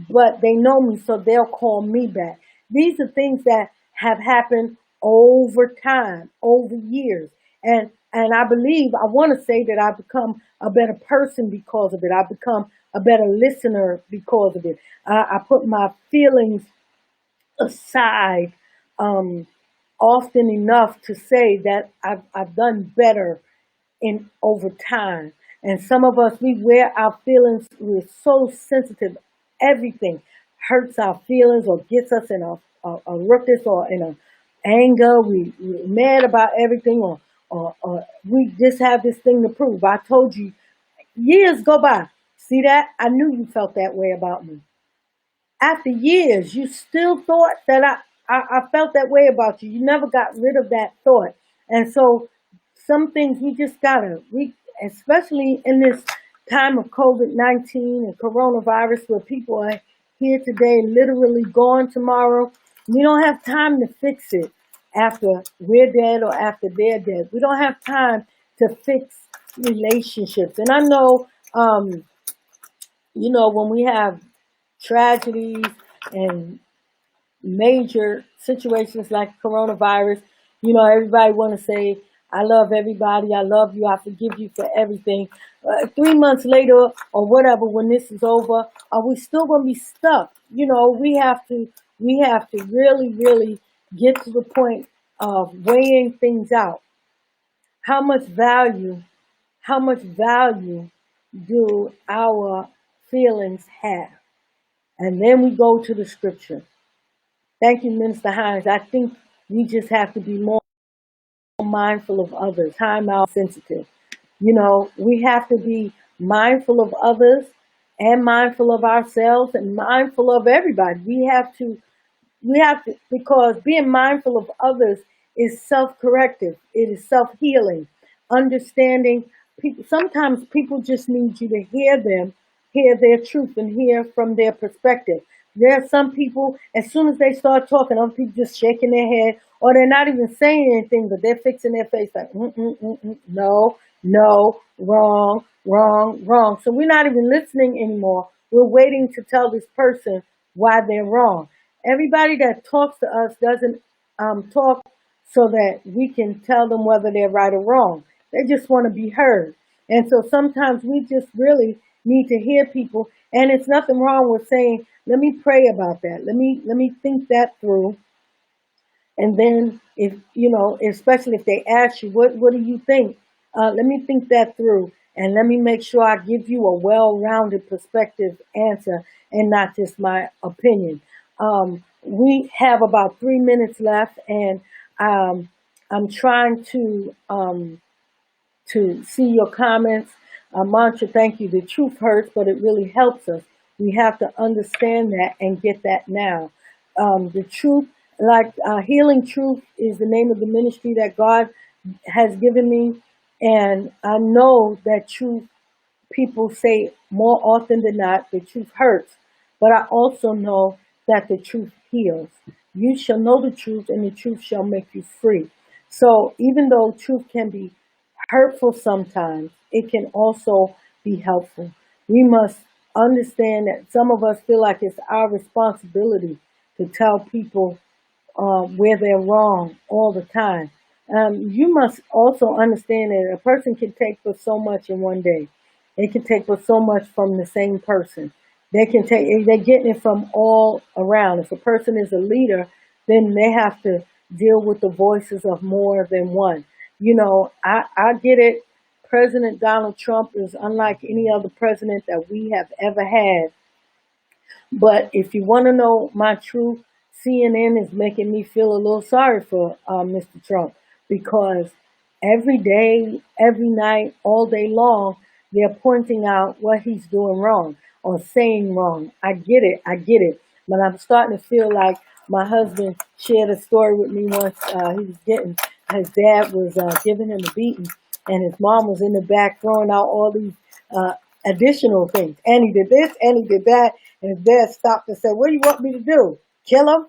but they know me, so they'll call me back. These are things that have happened over time, over years. And I believe, I want to say that I've become a better person because of it. I've become a better listener because of it. I put my feelings aside um, often enough to say that I've done better in over time. And some of us, we wear our feelings, we're so sensitive. Everything hurts our feelings or gets us in a ruckus or in a anger. We're mad about everything, or we just have this thing to prove. I told you, years go by. See that? I knew you felt that way about me. After years, you still thought that I felt that way about you. You never got rid of that thought. And so some things we just gotta, especially in this time of COVID-19 and coronavirus, where people are here today, literally gone tomorrow. We don't have time to fix it after we're dead or after they're dead. We don't have time to fix relationships. And I know, when we have tragedies and major situations like coronavirus, everybody want to say, I love everybody, I love you, I forgive you for everything. 3 months later or whatever, when this is over, are we still going to be stuck? We have to really, really get to the point of weighing things out. How much value, how much value do our feelings have? And then we go to the scripture. Thank you, Minister Hines. I think we just have to be more mindful of others, time out sensitive. We have to be mindful of others and mindful of ourselves and mindful of everybody. We have to, because being mindful of others is self-corrective. It is self-healing. Understanding people, sometimes people just need you to hear them, hear their truth and hear from their perspective. There are some people, as soon as they start talking, other people just shaking their head, or they're not even saying anything, but they're fixing their face like, no, no, wrong, wrong, wrong. So we're not even listening anymore. We're waiting to tell this person why they're wrong. Everybody that talks to us doesn't talk so that we can tell them whether they're right or wrong. They just want to be heard. And so sometimes we just really need to hear people. And it's nothing wrong with saying, let me pray about that. Let me think that through. And then especially if they ask you, what do you think? Let me think that through. And let me make sure I give you a well-rounded perspective answer and not just my opinion. We have about 3 minutes left, and I'm trying to see your comments. Mantra, thank you. The truth hurts, but it really helps us. We have to understand that and get that now. The truth, like Healing Truth is the name of the ministry that God has given me. And I know that truth, people say more often than not, the truth hurts. But I also know that the truth heals. You shall know the truth, and the truth shall make you free. So even though truth can be hurtful sometimes, it can also be helpful. We must understand that some of us feel like it's our responsibility to tell people where they're wrong all the time. You must also understand that a person can take for so much in one day. They can take for so much from the same person. They're getting it from all around. If a person is a leader, then they have to deal with the voices of more than one. I get it. President Donald Trump is unlike any other president that we have ever had. But if you want to know my truth, CNN is making me feel a little sorry for Mr. Trump, because every day, every night, all day long, they're pointing out what he's doing wrong or saying wrong. I get it. I get it. But I'm starting to feel like my husband shared a story with me once. He was getting, his dad was giving him a beating, and his mom was in the back throwing out all these uh, additional things. And he did this, and he did that. And his dad stopped and said, "What do you want me to do? Kill him?"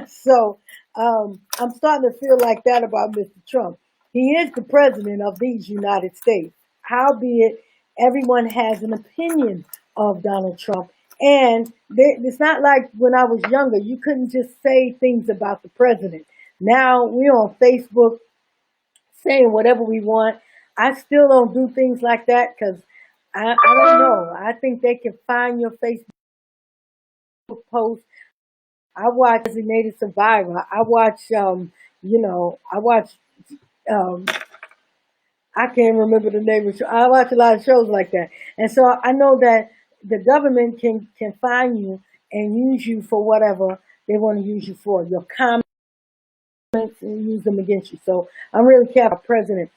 So I'm starting to feel like that about Mr. Trump. He is the president of these United States. Howbeit, everyone has an opinion of Donald Trump. And it's not like when I was younger, you couldn't just say things about the president. Now we're on Facebook saying whatever we want. I still don't do things like that because I don't know. I think they can find your Facebook post. I watch Designated Survivor. I watch, I watch, um, I can't remember the name of the show. I watch a lot of shows like that. And so I know that the government can find you and use you for whatever they want to use you for. Your comments and use them against you. So I'm really careful, President.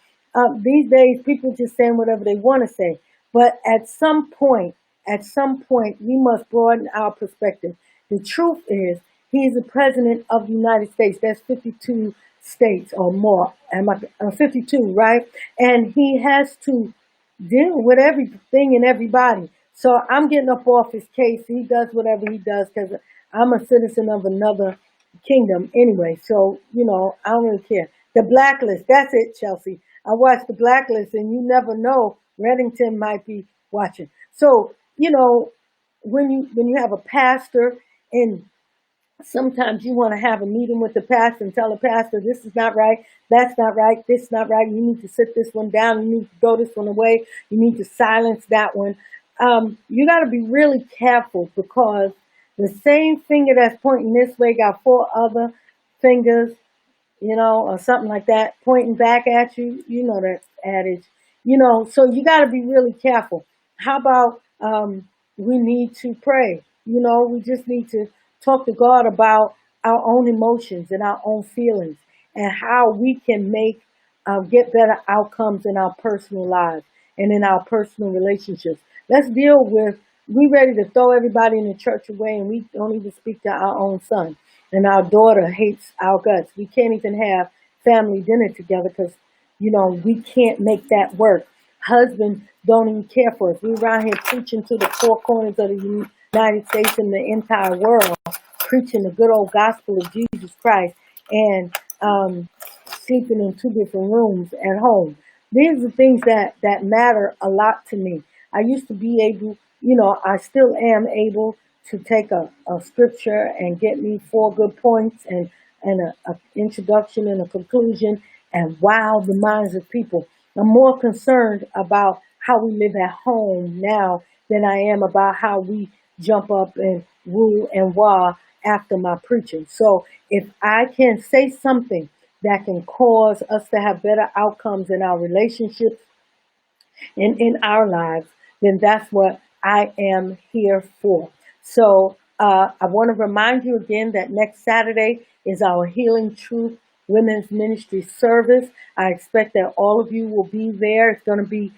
These days, people just saying whatever they want to say. But at some point, we must broaden our perspective. The truth is, he's the president of the United States. That's 52 states or more. 52, right? And he has to deal with everything and everybody. So I'm getting up off his case. He does whatever he does because I'm a citizen of another kingdom anyway. So, I don't really care. The Blacklist, that's it, Chelsea. I watched The Blacklist, and you never know, Reddington might be watching. So, when you have a pastor, and sometimes you want to have a meeting with the pastor and tell the pastor, this is not right, that's not right, this is not right, you need to sit this one down, you need to throw this one away, you need to silence that one. You got to be really careful because the same finger that's pointing this way got four other fingers, or something like that, pointing back at you. You know that adage. So you got to be really careful. How about we need to pray? We just need to talk to God about our own emotions and our own feelings and how we can get better outcomes in our personal lives and in our personal relationships. Let's deal with, we ready to throw everybody in the church away and we don't even speak to our own son. And our daughter hates our guts. We can't even have family dinner together because, we can't make that work. Husbands don't even care for us. We're around here preaching to the four corners of the United States and the entire world, preaching the good old gospel of Jesus Christ and sleeping in two different rooms at home. These are things that matter a lot to me. I used to be able, I still am able to take a scripture and get me four good points and a introduction and a conclusion and wow the minds of people. I'm more concerned about how we live at home now than I am about how we jump up and woo and wah after my preaching. So if I can say something that can cause us to have better outcomes in our relationships and in our lives, then that's what I am here for. So I want to remind you again that next Saturday is our Healing Truth Women's Ministry service. I expect that all of you will be there. It's going to be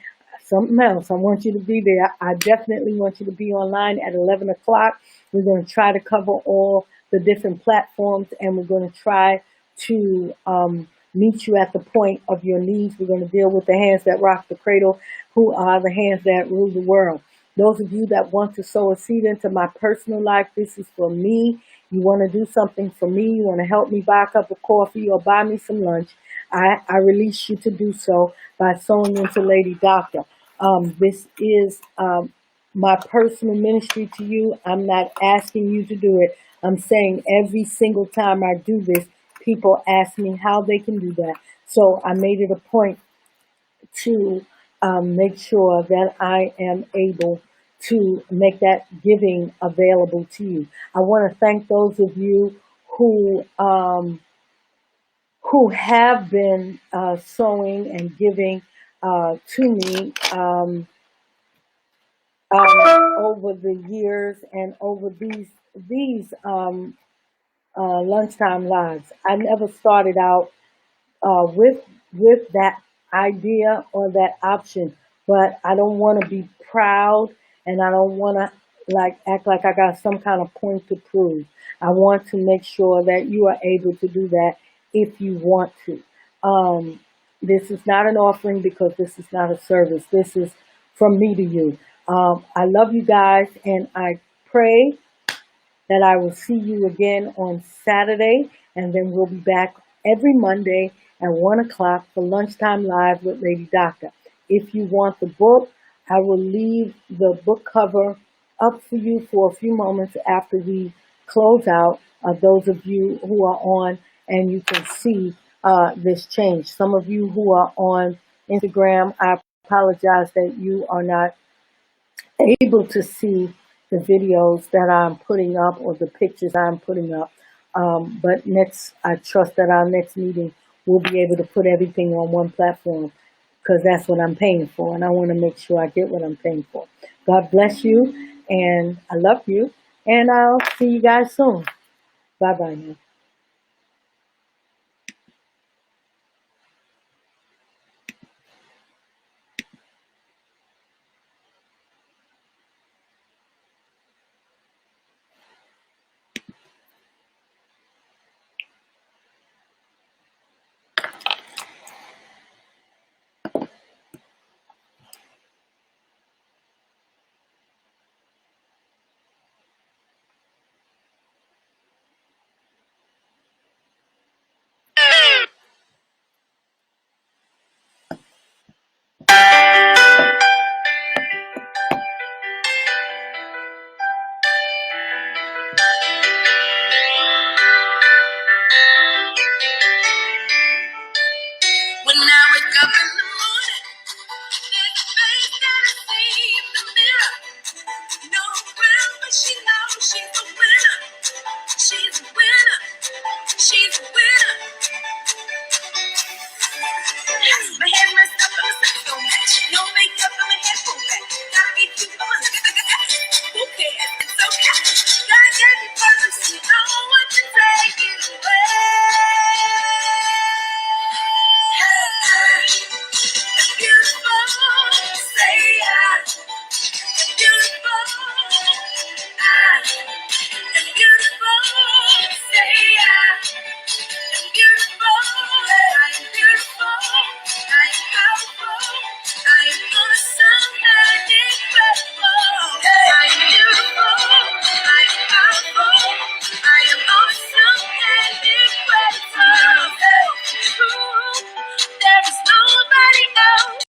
something else. I want you to be there. I definitely want you to be online at 11 o'clock. We're going to try to cover all the different platforms, and we're going to try to meet you at the point of your needs. We're going to deal with the hands that rock the cradle, who are the hands that rule the world. Those of you that want to sow a seed into my personal life, this is for me. You want to do something for me, you want to help me buy a cup of coffee or buy me some lunch, I release you to do so by sowing into LadyDocta. This is my personal ministry to you. I'm not asking you to do it. I'm saying every single time I do this, people ask me how they can do that. So I made it a point to make sure that I am able to make that giving available to you. I want to thank those of you who have been sowing and giving to me over the years and over these lunchtime lives. I never started out with that idea or that option but I don't want to be proud, and I don't want to act like I got some kind of point to prove. I want to make sure that you are able to do that if you want to. This is not an offering because this is not a service. This is from me to you. I love you guys, and I pray that I will see you again on Saturday, and then we'll be back every Monday at 1 o'clock for Lunchtime Live with LadyDocta. If you want the book, I will leave the book cover up for you for a few moments after we close out. Those of you who are on, and you can see this change. Some of you who are on Instagram, I apologize that you are not able to see the videos that I'm putting up or the pictures I'm putting up. But I trust that our next meeting we'll be able to put everything on one platform, because that's what I'm paying for, and I want to make sure I get what I'm paying for. God bless you, and I love you, and I'll see you guys soon. Bye-bye now.